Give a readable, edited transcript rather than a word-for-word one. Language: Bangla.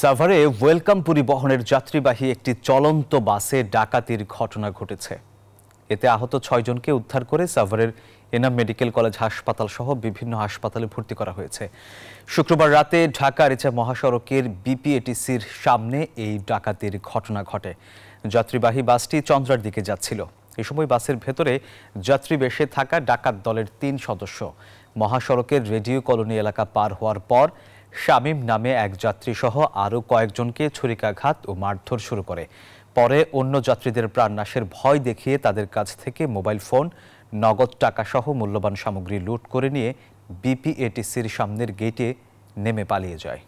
সাভারে ওয়েলকাম পরিবহনের যাত্রীবাহী একটি চলন্ত বাসে ডাকাতির ঘটনা ঘটেছে। এতে আহত ৬ জনকে উদ্ধার করে সাভারের এনাম মেডিকেল কলেজ হাসপাতাল সহ বিভিন্ন হাসপাতালে ভর্তি করা হয়েছে। শুক্রবার রাতে ঢাকা-আরিচা মহাসড়কের বিপিএটিসির সামনে এই ডাকাতির ঘটনা ঘটে। যাত্রীবাহী বাসটি চন্দ্রার দিকে যাচ্ছিল। এ সময় বাসের ভেতরে যাত্রী বেশে থাকা ডাকাত দলের ৩ সদস্য মহাসড়কের রেডিও কলোনি এলাকা পার হওয়ার পর শামীম নামে এক যাত্রী সহ আরও কয়েকজনকে ছুরিকাঘাত ও মারধর শুরু করে। পরে অন্য যাত্রীদের প্রাণনাশের ভয় দেখিয়ে তাদের কাছ থেকে মোবাইল ফোন, নগদ টাকা সহ মূল্যবান সামগ্রী লুট করে নিয়ে বিপিএটিসির সামনের গেটে নেমে পালিয়ে যায়।